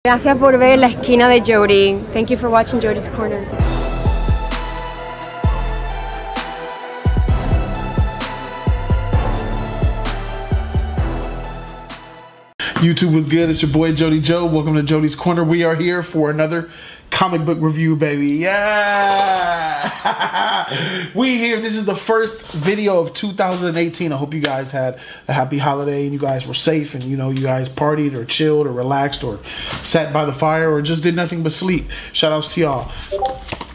Gracias por ver La Esquina de Jody. Thank you for watching Jody's Corner. YouTube was good. It's your boy Jody Joe. Welcome to Jody's Corner. We are here for another comic book review, baby. Yeah! We here. This is the first video of 2018. I hope you guys had a happy holiday and you guys were safe and you guys partied or chilled or relaxed or sat by the fire or just did nothing but sleep. Shout outs to y'all.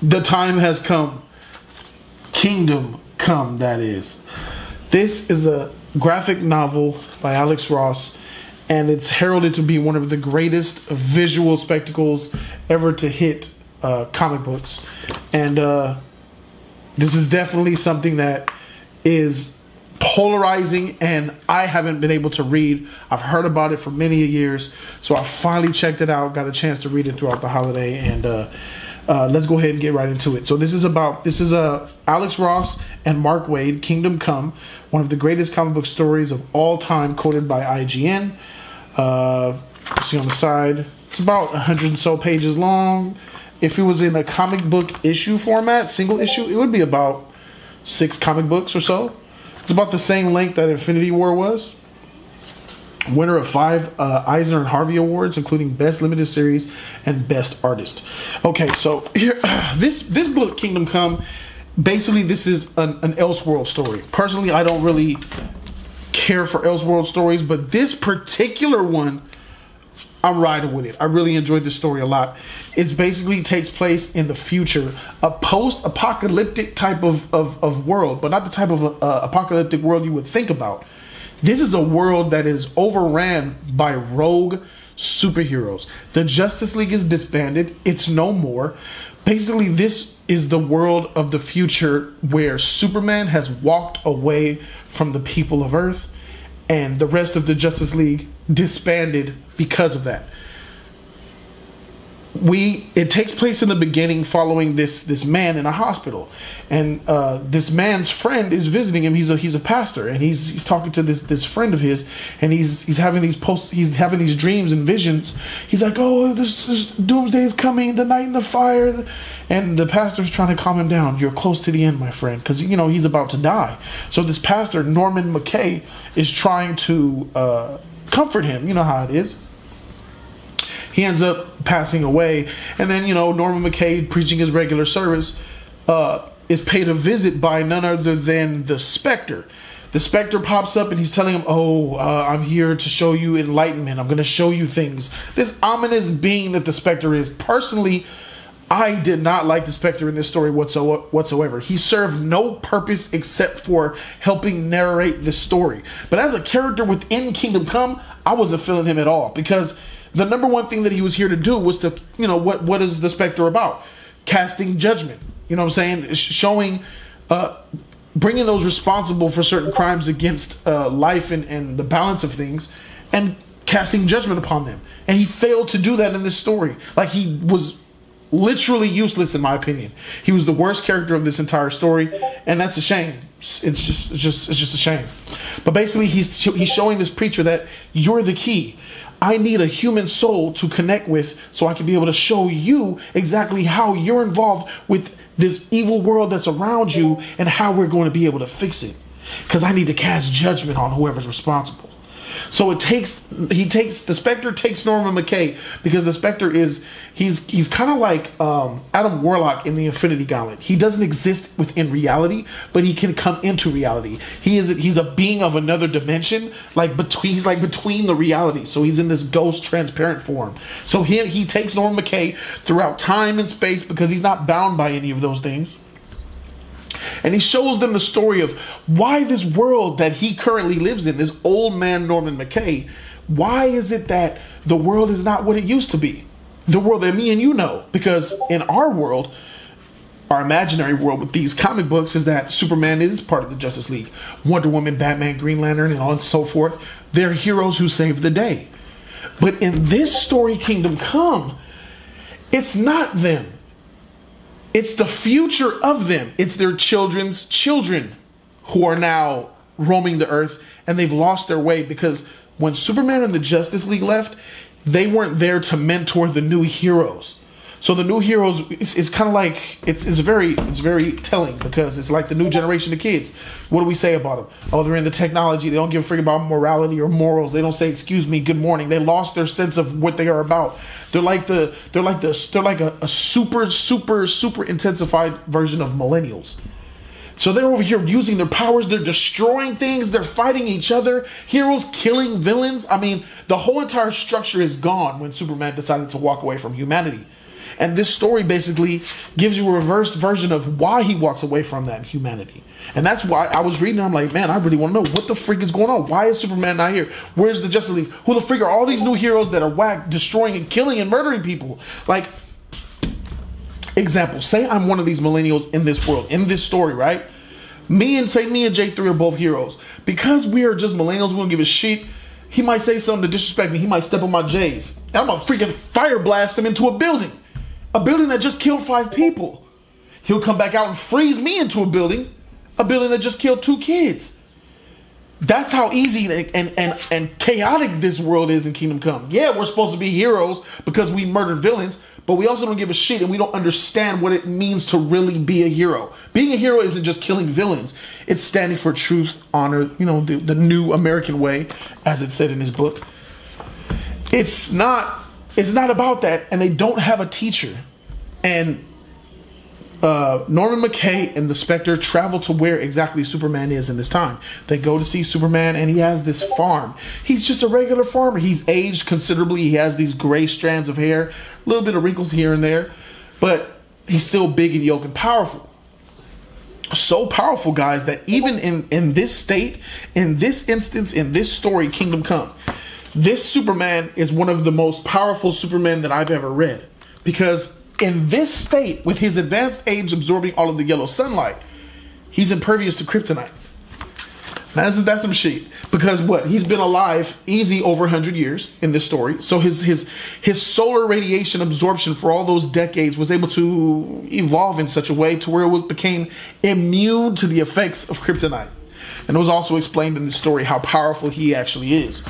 The time has come. Kingdom Come, that is. This is a graphic novel by Alex Ross, and it's heralded to be one of the greatest visual spectacles ever to hit comic books. And this is definitely something that is polarizing, and I haven't been able to read. I've heard about it for many years, so I finally checked it out, got a chance to read it throughout the holiday, and let's go ahead and get right into it. So this is Alex Ross and Mark Waid, Kingdom Come, one of the greatest comic book stories of all time, quoted by IGN. See on the side, it's about 100 and so pages long. If it was in a comic book issue format, single issue, it would be about 6 comic books or so. It's about the same length that Infinity War was. Winner of 5 Eisner and Harvey Awards, including Best Limited Series and Best Artist. Okay, so here, this book, Kingdom Come, basically this is an Elseworld story. Personally, I don't really care for Elseworld stories, but this particular one, I'm riding with it. I really enjoyed this story a lot. It basically takes place in the future, a post-apocalyptic type of world, but not the type of apocalyptic world you would think about. This is a world that is overran by rogue superheroes. The Justice League is disbanded. It's no more. Basically, this is the world of the future where Superman has walked away from the people of Earth, and the rest of the Justice League disbanded because of that. It takes place in the beginning following this man in a hospital, and this man's friend is visiting him. He's a pastor, and he's talking to this friend of his, and he's having these dreams and visions. He's like, oh, this doomsday is coming, the night in the fire, and the pastor's trying to calm him down. You're close to the end, my friend, because he's about to die. So this pastor, Norman McKay, is trying to comfort him. You know how it is. He ends up passing away, and then Norman McKay, preaching his regular service, is paid a visit by none other than the Spectre. The Spectre pops up and he's telling him, I'm here to show you enlightenment. I'm going to show you things. This ominous being that the Spectre is. Personally, I did not like the Spectre in this story whatsoever. He served no purpose except for helping narrate the story. But as a character within Kingdom Come, I wasn't feeling him at all, because the number one thing that he was here to do was to, what is the Spectre about? Casting judgment. You know what I'm saying? Showing, bringing those responsible for certain crimes against life and the balance of things, and casting judgment upon them. And he failed to do that in this story. Like, he was literally useless, in my opinion. He was the worst character of this entire story, and that's a shame. It's just a shame. But basically, he's showing this preacher that you're the key. I need a human soul to connect with so I can be able to show you exactly how you're involved with this evil world that's around you and how we're going to be able to fix it. Because I need to cast judgment on whoever's responsible. So the Spectre takes Norman McKay, because the Spectre he's kind of like Adam Warlock in the Infinity Gauntlet. He doesn't exist within reality, but he can come into reality. He's a being of another dimension, he's between the realities. So he's in this ghost transparent form. So he takes Norman McKay throughout time and space, because he's not bound by any of those things. And he shows them the story of why this world that he currently lives in, this old man Norman McKay, why is it that the world is not what it used to be? The world that me and you know. Because in our world, our imaginary world with these comic books, is that Superman is part of the Justice League. Wonder Woman, Batman, Green Lantern, and on and so forth. They're heroes who save the day. But in this story, Kingdom Come, it's not them. It's the future of them. It's their children's children who are now roaming the earth, and they've lost their way, because when Superman and the Justice League left, they weren't there to mentor the new heroes. So the new heroes is kind of like it's very telling, because it's like the new generation of kids. What do we say about them? Oh, they're in the technology. They don't give a freak about morality or morals. They don't say excuse me, good morning. They lost their sense of what they are about. They're like a super intensified version of millennials. So they're over here using their powers. They're destroying things. They're fighting each other. Heroes killing villains. I mean, the whole entire structure is gone when Superman decided to walk away from humanity. And this story basically gives you a reversed version of why he walks away from that humanity. And that's why I was reading, I'm like, man, I really want to know what the freak is going on. Why is Superman not here? Where's the Justice League? Who the freak are all these new heroes that are whack, destroying and killing and murdering people? Like, example, say I'm one of these millennials in this world, in this story, right? Me and J3 are both heroes. Because we are just millennials, we don't give a shit. He might say something to disrespect me. He might step on my J's. And I'm gonna freaking fire blast him into a building. A building that just killed 5 people. He'll come back out and freeze me into a building that just killed 2 kids. That's how easy and chaotic this world is in Kingdom Come. Yeah, we're supposed to be heroes because we murdered villains, but we also don't give a shit, and we don't understand what it means to really be a hero. Being a hero isn't just killing villains. It's standing for truth, honor, you know, the new American way, as it said in his book. It's not about that, and they don't have a teacher. And Norman McKay and the Spectre travel to where exactly Superman is in this time. They go to see Superman, and he has this farm. He's just a regular farmer. He's aged considerably. He has these gray strands of hair, a little bit of wrinkles here and there, but he's still big and yoked and powerful. So powerful, guys, that even in this state, in this instance, in this story, Kingdom Come, this Superman is one of the most powerful Supermen that I've ever read. Because in this state, with his advanced age absorbing all of the yellow sunlight, he's impervious to kryptonite. Now, that's some shit. Because what? He's been alive easy over 100 years in this story. So his solar radiation absorption for all those decades was able to evolve in such a way to where it became immune to the effects of kryptonite. And it was also explained in the story how powerful he actually is.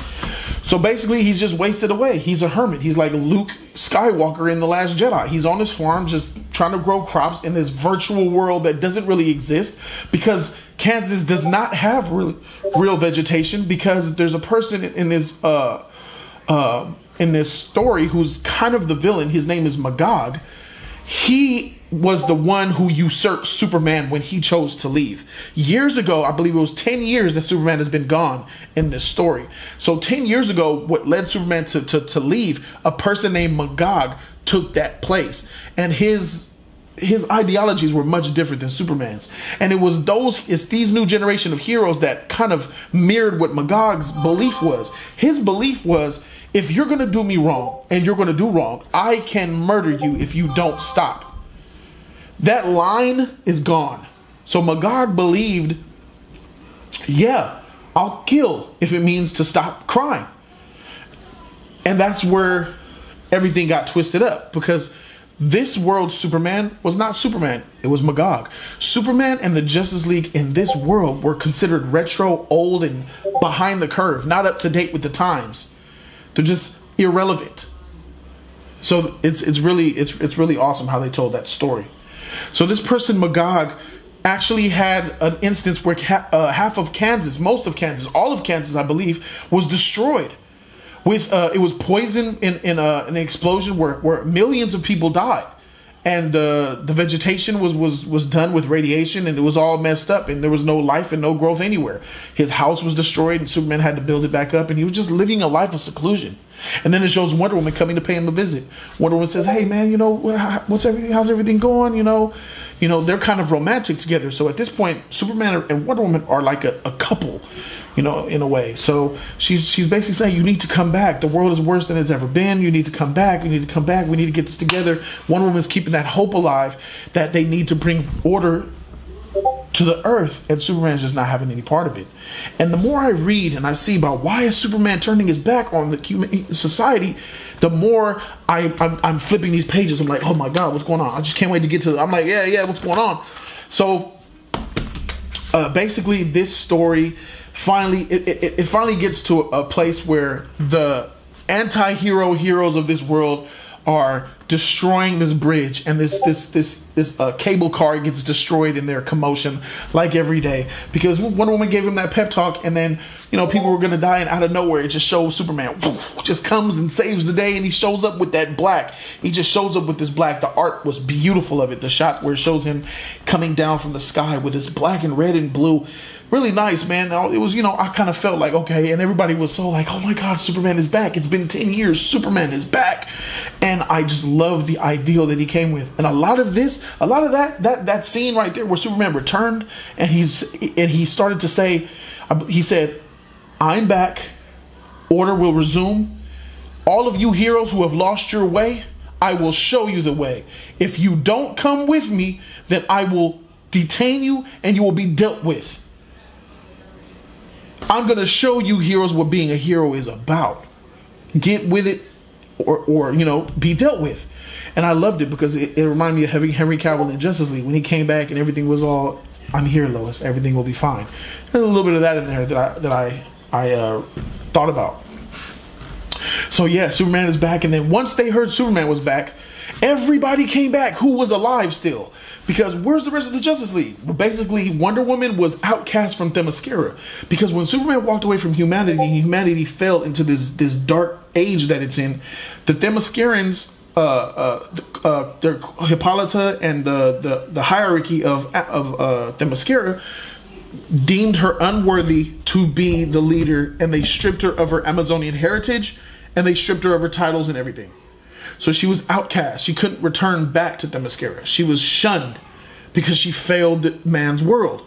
So basically, he's just wasted away. He's a hermit. He's like Luke Skywalker in The Last Jedi. He's on his farm just trying to grow crops in this virtual world that doesn't really exist, because Kansas does not have real vegetation, because there's a person in this story who's kind of the villain. His name is Magog. He was the one who usurped Superman when he chose to leave. Years ago, I believe it was 10 years that Superman has been gone in this story. So 10 years ago, what led Superman to leave, a person named Magog took that place. And his ideologies were much different than Superman's. And it's these new generation of heroes that kind of mirrored what Magog's belief was. His belief was, if you're going to do me wrong and you're going to do wrong, I can murder you if you don't stop. That line is gone. So Magog believed, yeah, I'll kill if it means to stop crying. And that's where everything got twisted up, because this world's Superman was not Superman. It was Magog. Superman and the Justice League in this world were considered retro, old, and behind the curve, not up to date with the times. They're just irrelevant. So it's really awesome how they told that story. So this person, Magog, actually had an instance where half of Kansas, most of Kansas, all of Kansas, I believe, was destroyed. It was poison in an explosion where millions of people died. And the vegetation was done with radiation, and it was all messed up, and there was no life and no growth anywhere. His house was destroyed, and Superman had to build it back up, and he was just living a life of seclusion. And then it shows Wonder Woman coming to pay him a visit. Wonder Woman says, "Hey man, how's everything going? You know, they're kind of romantic together." So at this point, Superman and Wonder Woman are like a couple, in a way. So she's basically saying, you need to come back. The world is worse than it's ever been. You need to come back. You need to come back. We need to get this together. Wonder Woman's keeping that hope alive that they need to bring order to the earth, and Superman's just not having any part of it. And the more I read and I see about why is Superman turning his back on the human society, the more I'm flipping these pages. I'm like, oh my God, what's going on? I just can't wait to get to. I'm like, yeah, what's going on? So basically, this story finally it finally gets to a place where the anti-hero heroes of this world are destroying this bridge, and this cable car gets destroyed in their commotion like every day, because Wonder Woman gave him that pep talk, and then, you know, people were gonna die, and out of nowhere it just shows Superman just comes and saves the day, and he shows up with that black. He just shows up with this black. The art was beautiful of it. The shot where it shows him coming down from the sky with his black and red and blue. Really nice, man. It was, you know, I kind of felt like, okay, and everybody was so like, oh my God, Superman is back. It's been 10 years. Superman is back. And I just love the ideal that he came with. And a lot of that scene right there where Superman returned and he started to say, he said, I'm back. Order will resume. All of you heroes who have lost your way, I will show you the way. If you don't come with me, then I will detain you and you will be dealt with. I'm going to show you heroes what being a hero is about. Get with it or you know, be dealt with. And I loved it because it reminded me of Henry Cavill in Justice League when he came back and everything was all, I'm here, Lois. Everything will be fine. And a little bit of that in there that I thought about. So yeah, Superman is back. And then once they heard Superman was back, everybody came back who was alive still. Because where's the rest of the Justice League? Well, basically, Wonder Woman was outcast from Themyscira. Because when Superman walked away from humanity fell into this dark age that it's in. The Themyscirans, their Hippolyta and the hierarchy of Themyscira deemed her unworthy to be the leader, and they stripped her of her Amazonian heritage, and they stripped her of her titles and everything. So she was outcast. She couldn't return back to Themyscira. She was shunned because she failed man's world.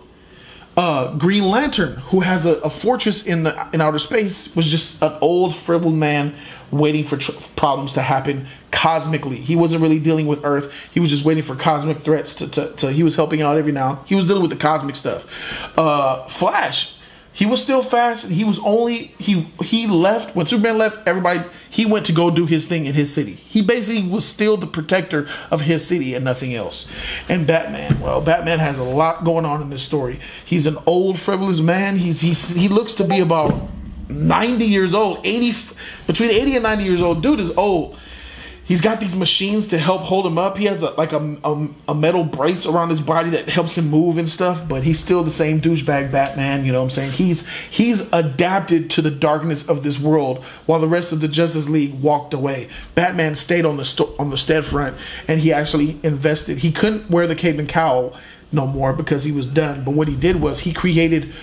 Green Lantern, who has a fortress in outer space, was just an old, frivolous man waiting for problems to happen cosmically. He wasn't really dealing with Earth. He was just waiting for cosmic threats to he was helping out every now. He was dealing with the cosmic stuff. Flash. He was still fast, and he was only, he left, when Superman left, he went to go do his thing in his city. He basically was still the protector of his city and nothing else. And Batman, well, Batman has a lot going on in this story. He's an old, frivolous man. He looks to be about 90 years old, between 80 and 90 years old. Dude is old. He's got these machines to help hold him up. He has a metal brace around his body that helps him move and stuff, but he's still the same douchebag Batman, you know what I'm saying? He's adapted to the darkness of this world while the rest of the Justice League walked away. Batman stayed on the stead front, and he actually invested. He couldn't wear the cape and cowl no more because he was done, but what he did was he created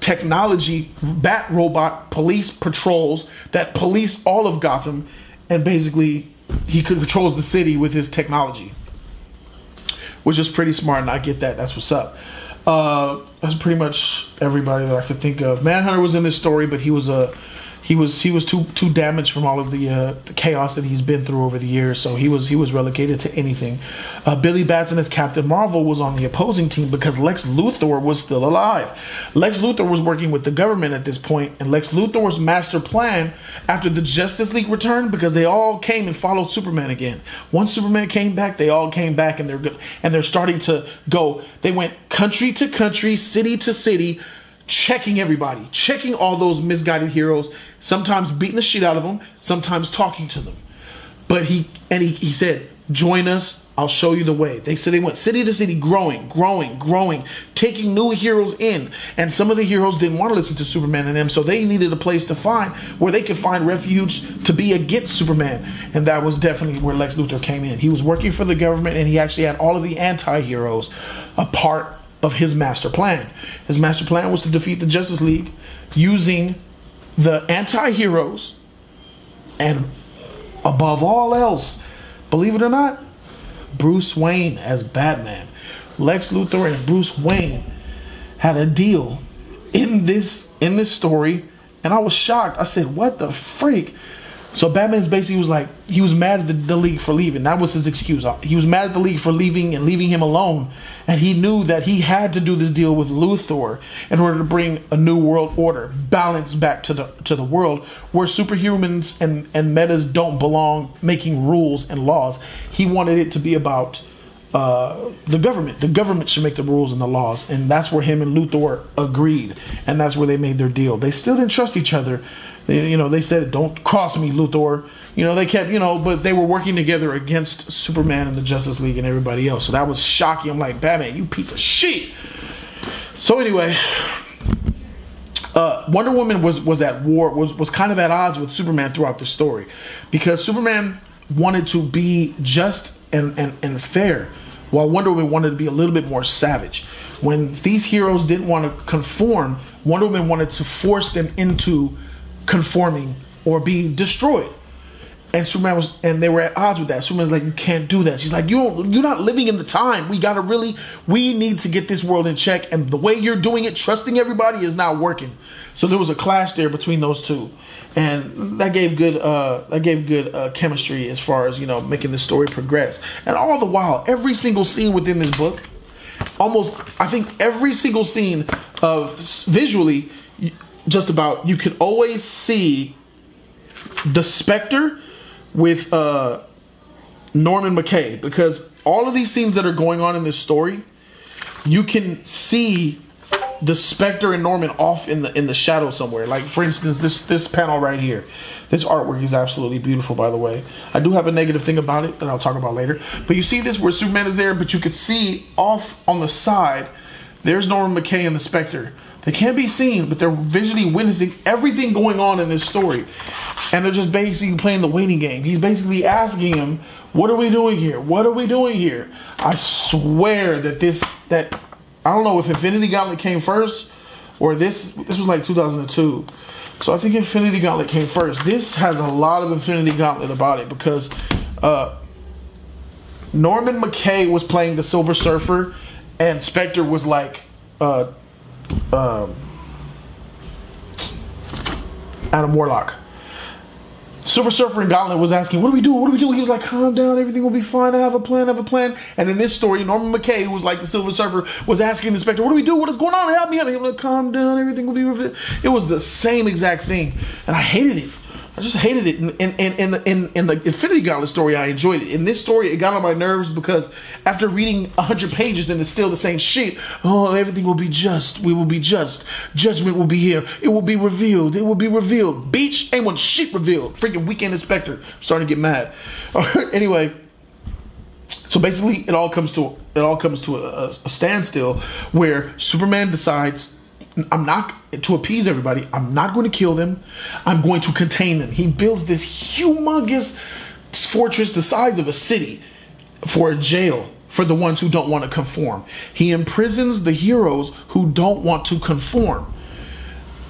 technology, bat robot police patrols that police all of Gotham, and basically he controls the city with his technology, which is pretty smart, and I get that. That's what's up. That's pretty much everybody that I could think of. Manhunter was in this story, but he was too damaged from all of the chaos that he's been through over the years, so he was relegated to anything. Billy Batson as Captain Marvel was on the opposing team because Lex Luthor was still alive. Lex Luthor was working with the government at this point, and Lex Luthor's master plan after the Justice League returned, because they all came and followed Superman again. Once Superman came back, they all came back, and they're starting to go. They went country to country, city to city, checking everybody, checking all those misguided heroes, sometimes beating the shit out of them, sometimes talking to them. But he said, join us, I'll show you the way. They said they went city to city, growing, taking new heroes in. And some of the heroes didn't want to listen to Superman and them, so they needed a place to find where they could find refuge to be against Superman. And that was definitely where Lex Luthor came in. He was working for the government, and he actually had all of the anti-heroes a part of his master plan. His master plan was to defeat the Justice League using the anti-heroes, and above all else, believe it or not, Bruce Wayne as Batman. Lex Luthor and Bruce Wayne had a deal in this story, and I was shocked. I said, what the freak? So Batman's basically was like, he was mad at the League for leaving. That was his excuse. He was mad at the League for leaving and leaving him alone. And he knew that he had to do this deal with Luthor in order to bring a new world order, balance back to the world where superhumans and metas don't belong making rules and laws. He wanted it to be about the government. The government should make the rules and the laws. And that's where him and Luthor agreed. And that's where they made their deal. They still didn't trust each other. They said, "Don't cross me, Luthor." They kept, but they were working together against Superman and the Justice League and everybody else. So that was shocking. I'm like, Batman, you piece of shit. So anyway, Wonder Woman was at war, was kind of at odds with Superman throughout the story, because Superman wanted to be just and fair, while Wonder Woman wanted to be a little bit more savage. When these heroes didn't want to conform, Wonder Woman wanted to force them into conforming or be destroyed. And they were at odds with that. Superman's like, you can't do that. She's like, you're not living in the time. We need to get this world in check. And the way you're doing it, trusting everybody, is not working. So there was a clash there between those two. And that gave good chemistry as far as, making the story progress. And all the while, every single scene within this book, I think every single scene visually, just about, you could always see the Spectre with Norman McKay, because all of these scenes that are going on in this story, you can see the Spectre and Norman off in the shadow somewhere. Like, for instance, this panel right here. This artwork is absolutely beautiful, by the way. I do have a negative thing about it that I'll talk about later. But you see this where Superman is there, but you could see off on the side, there's Norman McKay and the Spectre. They can't be seen, but they're visually witnessing everything going on in this story. And they're just basically playing the waiting game. He's basically asking him, what are we doing here? What are we doing here? I swear that I don't know if Infinity Gauntlet came first or this was like 2002. So I think Infinity Gauntlet came first. This has a lot of Infinity Gauntlet about it, because Norman McKay was playing the Silver Surfer and Spectre was like Adam Warlock. Silver Surfer and Gauntlet was asking, what do we do? What do we do? He was like, calm down, everything will be fine. I have a plan. And in this story, Norman McKay, who was like the Silver Surfer, was asking the Spectre, what do we do? What is going on? Help me. I'm like, calm down, everything will be revealed. It was the same exact thing. And I hated it. I just hated it. In the Infinity Gauntlet story, I enjoyed it. In this story, it got on my nerves because after reading 100 pages and it's still the same shit, oh, everything will be just. We will be just. Judgment will be here. It will be revealed. It will be revealed. Beach, ain't one shit revealed. Freaking Weekend Inspector. I'm starting to get mad. Anyway, so basically, it all comes to a standstill where Superman decides, I'm not, to appease everybody, I'm not going to kill them. I'm going to contain them. He builds this humongous fortress the size of a city for a jail for the ones who don't want to conform. He imprisons the heroes who don't want to conform,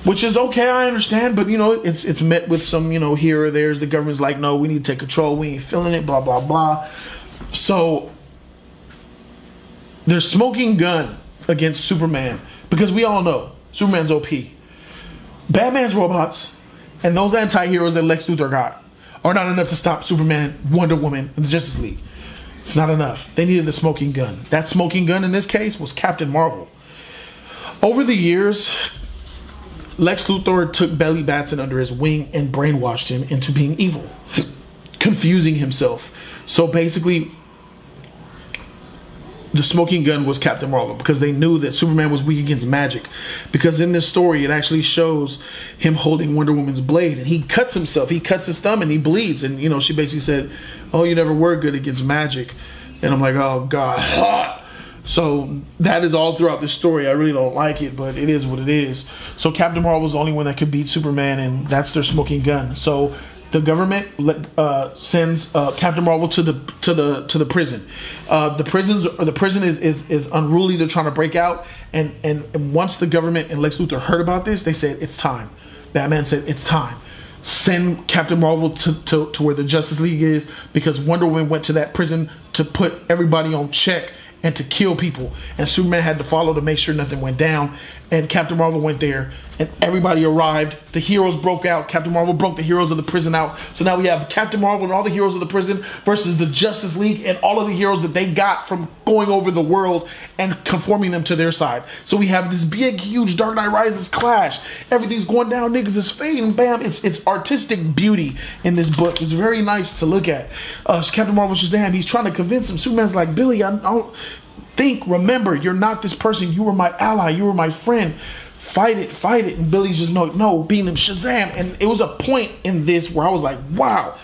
which is okay, I understand, but it's met with some, here or there's the government's like, no, we need to take control. We ain't feeling it, blah, blah, blah. So there's smoking gun against Superman, because we all know Superman's OP. Batman's robots and those anti-heroes that Lex Luthor got are not enough to stop Superman, Wonder Woman, and the Justice League. It's not enough. They needed a smoking gun. That smoking gun in this case was Captain Marvel. Over the years, Lex Luthor took Billy Batson under his wing and brainwashed him into being evil, confusing himself. So basically, the smoking gun was Captain Marvel, because they knew that Superman was weak against magic. Because in this story, it actually shows him holding Wonder Woman's blade, and he cuts himself. He cuts his thumb and he bleeds. And she basically said, "Oh, you never were good against magic." And I'm like, oh God. So that is all throughout this story. I really don't like it, but it is what it is. So Captain Marvel is the only one that could beat Superman, and that's their smoking gun. So the government sends Captain Marvel to the prison. The prison is unruly. They're trying to break out, and once the government and Lex Luthor heard about this, they said it's time. Batman said it's time. Send Captain Marvel to where the Justice League is, because Wonder Woman went to that prison to put everybody on check and to kill people, and Superman had to follow to make sure nothing went down. And Captain Marvel went there, and everybody arrived. The heroes broke out. Captain Marvel broke the heroes of the prison out. So now we have Captain Marvel and all the heroes of the prison versus the Justice League and all of the heroes that they got from going over the world and conforming them to their side. So we have this big, huge Dark Knight Rises clash. Everything's going down. Niggas is fading. Bam. It's artistic beauty in this book. It's very nice to look at. Captain Marvel Shazam, he's trying to convince him. Superman's like, Billy, I don't remember, you're not this person. You were my ally. You were my friend. fight it. And Billy's just no, beating him, Shazam. And it was a point in this where I was like, wow.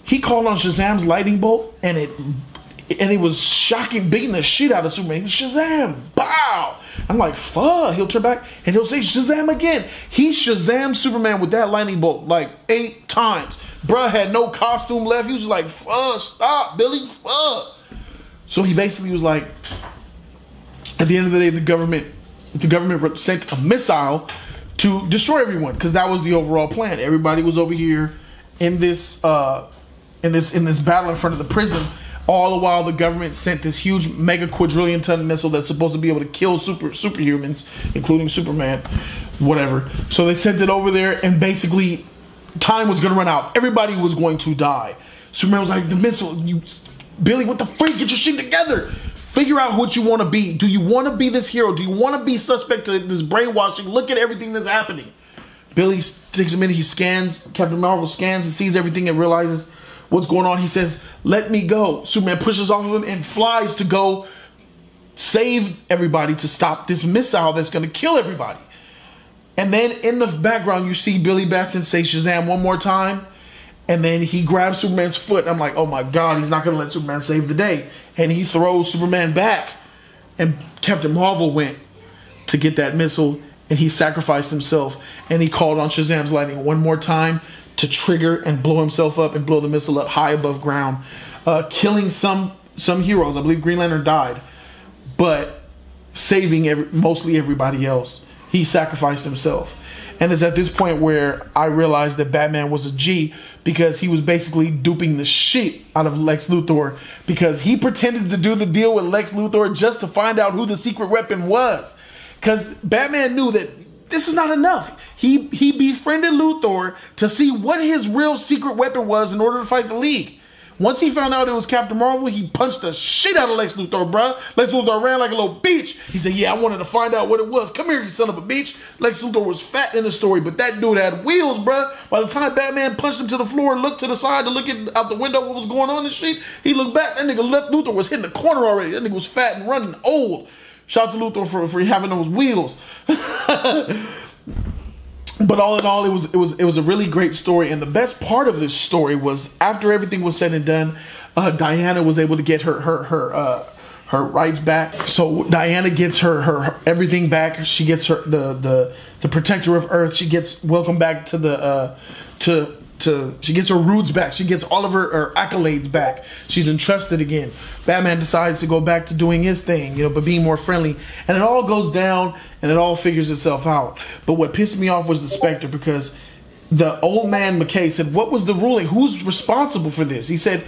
He called on Shazam's lightning bolt, and it was shocking, beating the shit out of Superman. He was Shazam, bow. I'm like, fuck. He'll turn back and he'll say Shazam again. He Shazam Superman with that lightning bolt like 8 times. Bruh had no costume left. He was just like, fuck, stop, Billy, fuck. So he basically was like, at the end of the day, the government sent a missile to destroy everyone, because that was the overall plan. Everybody was over here in this battle in front of the prison. All the while, the government sent this huge mega quadrillion-ton missile that's supposed to be able to kill superhumans, including Superman, whatever. So they sent it over there, and basically, time was going to run out. Everybody was going to die. Superman was like, the missile, Billy, what the freak? Get your shit together. Figure out what you want to be. Do you want to be this hero? Do you want to be suspect to this brainwashing? Look at everything that's happening. Billy takes a minute. He scans. Captain Marvel scans and sees everything and realizes what's going on. He says, let me go. Superman pushes off of him and flies to go save everybody, to stop this missile that's going to kill everybody. And then in the background, you see Billy Batson say Shazam one more time. And then he grabs Superman's foot. I'm like, oh my God, he's not going to let Superman save the day. And he throws Superman back. And Captain Marvel went to get that missile, and he sacrificed himself. And he called on Shazam's lightning one more time to trigger and blow himself up and blow the missile up high above ground, killing some heroes. I believe Green Lantern died, but saving mostly everybody else. He sacrificed himself. And it's at this point where I realized that Batman was a G, because he was basically duping the shit out of Lex Luthor, because he pretended to do the deal with Lex Luthor just to find out who the secret weapon was. Because Batman knew that this is not enough. He befriended Luthor to see what his real secret weapon was in order to fight the League. Once he found out it was Captain Marvel, he punched the shit out of Lex Luthor, bruh. Lex Luthor ran like a little bitch. He said, yeah, I wanted to find out what it was. Come here, you son of a bitch. Lex Luthor was fat in the story, but that dude had wheels, bruh. By the time Batman punched him to the floor and looked to the side to look out the window what was going on and shit, he looked back. That nigga Lex Luthor was hitting the corner already. That nigga was fat and running old. Shout out to Luthor for having those wheels. But all in all, it was a really great story. And the best part of this story was, after everything was said and done, Diana was able to get her rights back. So Diana gets her everything back. She gets her the protector of Earth. She gets welcomed back to the she gets her roots back. She gets all of her accolades back. She's entrusted again. Batman decides to go back to doing his thing, but being more friendly. And it all goes down and it all figures itself out. But what pissed me off was the Spectre, because the old man McKay said, what was the ruling? Who's responsible for this? He said,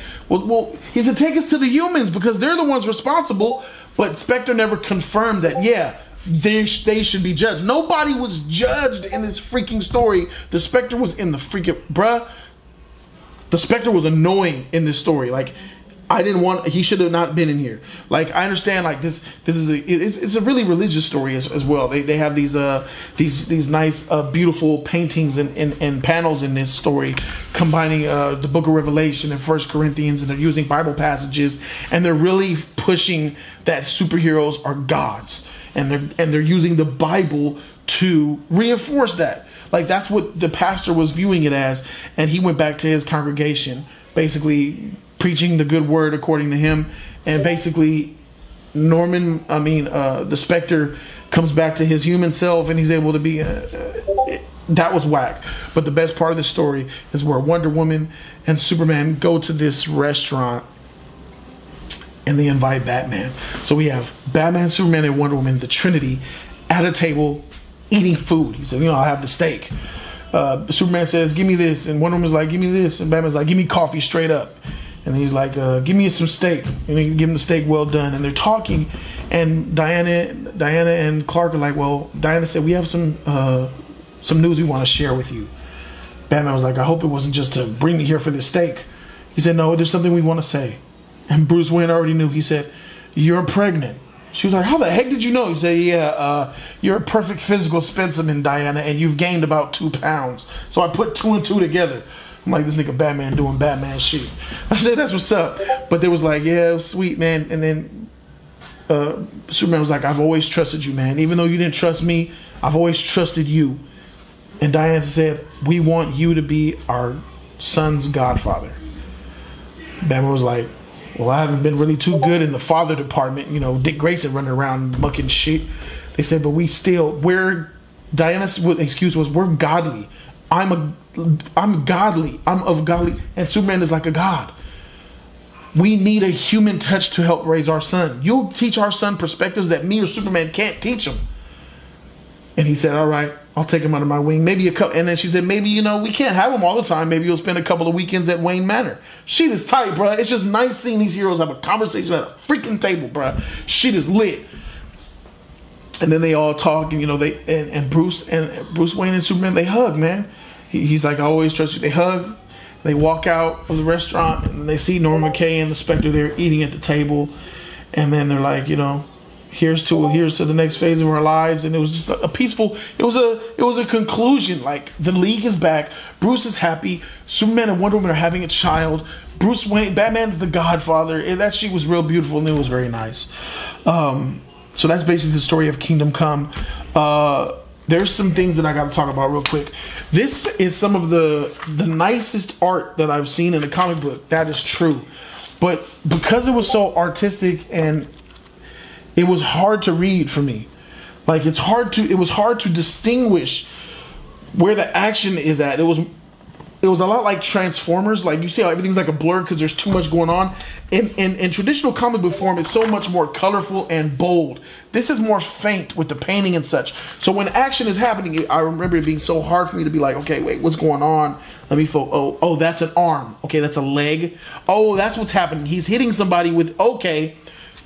he said, take us to the humans because they're the ones responsible. But Spectre never confirmed that, yeah, they should be judged. Nobody was judged in this freaking story. The Spectre was in the freaking, bruh. The Spectre was annoying in this story. Like, he should have not been in here. Like, I understand, like, it's a really religious story as well. They have these nice, beautiful paintings and panels in this story, combining the Book of Revelation and First Corinthians, and they're using Bible passages, and they're really pushing that superheroes are gods, and they're using the Bible to reinforce that. Like, that's what the pastor was viewing it as, and he went back to his congregation, basically preaching the good word according to him. And basically the Spectre comes back to his human self, and he's able to be that was whack. But the best part of the story is where Wonder Woman and Superman go to this restaurant and they invite Batman. So we have Batman, Superman, and Wonder Woman, the Trinity, at a table eating food. He said, I'll have the steak. Superman says, give me this, and Wonder Woman's like, give me this, and Batman's like, give me coffee straight up. And he's like, give me some steak. And he give him the steak well done. And they're talking, and Diana and Clark are like, well, Diana said, we have some news we want to share with you. Batman was like, I hope it wasn't just to bring me here for this steak. He said, no, there's something we want to say. And Bruce Wayne already knew. He said, you're pregnant. She was like, how the heck did you know? He said, yeah, you're a perfect physical specimen, Diana, and you've gained about 2 pounds. So I put 2 and 2 together. I'm like, this nigga Batman doing Batman shit. I said, that's what's up. But they was like, yeah, it was sweet, man. And then Superman was like, I've always trusted you, man. Even though you didn't trust me, I've always trusted you. And Diane said, we want you to be our son's godfather. Bama was like, well, I haven't been really too good in the father department. You know, Dick Grayson running around mucking shit. They said, but Diana's excuse was, we're godly. I'm godly. I'm of godly. And Superman is like a god. We need a human touch to help raise our son. You'll teach our son perspectives that me or Superman can't teach him. And he said, all right, I'll take him under my wing. Maybe a couple. And then she said, maybe, you know, we can't have him all the time. Maybe you'll spend a couple of weekends at Wayne Manor. Shit is tight, bro. It's just nice seeing these heroes have a conversation at a freaking table, bro. Shit is lit. And then they all talk, and you know, and Bruce Wayne and Superman, they hug, man. He's like, I always trust you. They hug. They walk out of the restaurant, and they see Norman McKay and the Spectre there eating at the table, and then they're like, you know, here's to the next phase of our lives. And it was just a peaceful. It was a conclusion. Like, the League is back. Bruce is happy. Superman and Wonder Woman are having a child. Bruce Wayne, Batman's the Godfather. And that shit was real beautiful, and it was very nice. So that's basically the story of Kingdom Come. There's some things that I got to talk about real quick. This is some of the nicest art that I've seen in a comic book. That is true. But because it was so artistic and it was hard to read for me. Like, it was hard to distinguish where the action is at. It was a lot like Transformers. Like, you see how everything's like a blur because there's too much going on. In traditional comic book form, it's so much more colorful and bold. This is more faint with the painting and such. So when action is happening, I remember it being so hard for me to be like, okay, wait, what's going on? Let me focus. Oh, that's an arm. Okay, that's a leg. Oh, that's what's happening. He's hitting somebody with, okay,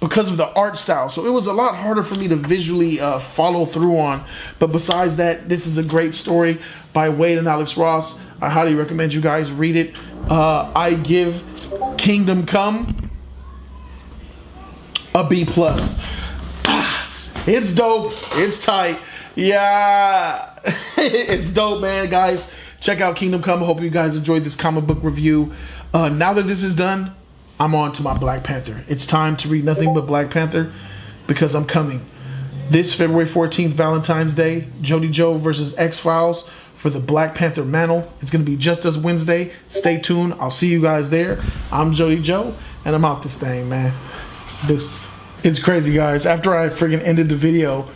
because of the art style. So it was a lot harder for me to visually follow through on. But besides that, this is a great story by Wade and Alex Ross. I highly recommend you guys read it. I give Kingdom Come a B+. It's dope. It's tight. Yeah. It's dope, man. Guys, check out Kingdom Come. I hope you guys enjoyed this comic book review. Now that this is done, I'm on to my Black Panther. It's time to read nothing but Black Panther because I'm coming. This February 14th, Valentine's Day, Jody Joe versus X-Files for the Black Panther mantle. It's going to be Just Us Wednesday. Stay tuned. I'll see you guys there. I'm Jody Joe, and I'm out this thing, man. It's crazy, guys. After I friggin' ended the video,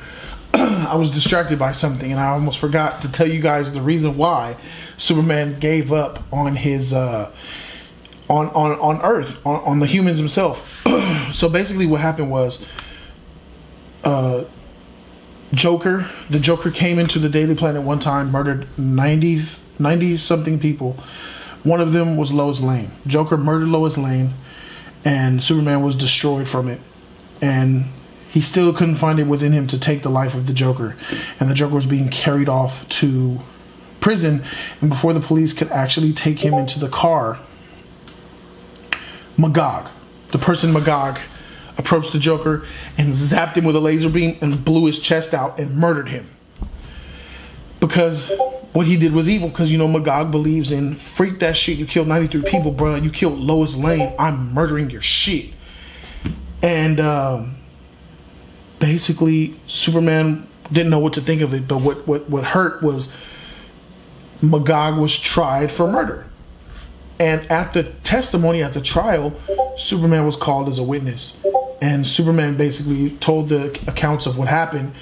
I was distracted by something, and I almost forgot to tell you guys the reason why Superman gave up on his on Earth, on the humans himself. So basically what happened was the Joker came into the Daily Planet one time, murdered 90 something people. One of them was Lois Lane. Joker murdered Lois Lane, and Superman was destroyed from it. And he still couldn't find it within him to take the life of the Joker. And the Joker was being carried off to prison. And before the police could actually take him into the car, Magog, the person Magog, approached the Joker and zapped him with a laser beam and blew his chest out and murdered him. Because what he did was evil. Because, you know, Magog believes in, freak that shit, you killed 93 people, bro. You killed Lois Lane. I'm murdering your shit. And basically Superman didn't know what to think of it. But what hurt was Magog was tried for murder. And at the testimony, at the trial, Superman was called as a witness. And Superman basically told the accounts of what happened.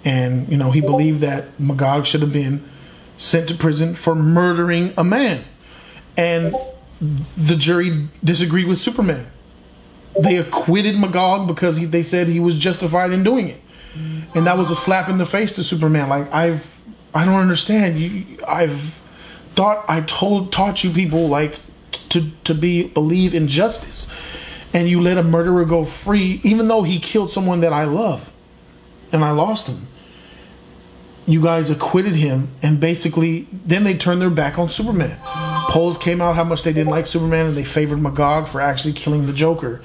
And, you know, he believed that Magog should have been sent to prison for murdering a man. And the jury disagreed with Superman. They acquitted Magog because they said he was justified in doing it. And that was a slap in the face to Superman. Like, I don't understand. I've thought I taught you people like to believe in justice, and you let a murderer go free even though he killed someone that I love and I lost him. You guys acquitted him, and basically then they turned their back on Superman. Polls came out how much they didn't like Superman, and they favored Magog for actually killing the Joker.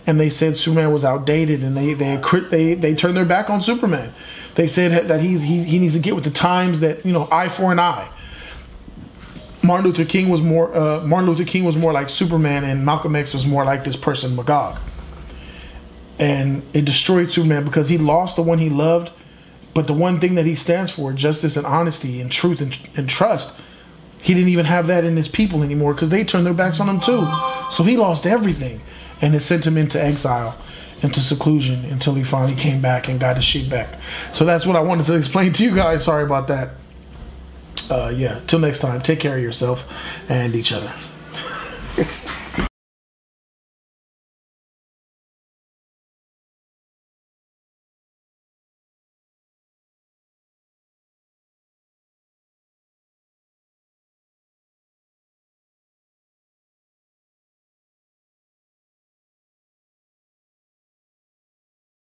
And they said Superman was outdated, and they turned their back on Superman. They said that he needs to get with the times, that, you know, eye for an eye. Martin Luther King was more like Superman, and Malcolm X was more like this person Magog. And it destroyed Superman because he lost the one he loved, But the one thing that he stands for, justice and honesty and truth and trust, he didn't even have that in his people anymore because they turned their backs on him too. So he lost everything, and it sent him into exile, into seclusion, until he finally came back and got his shit back. So that's what I wanted to explain to you guys. Sorry about that. Yeah, till next time, take care of yourself and each other.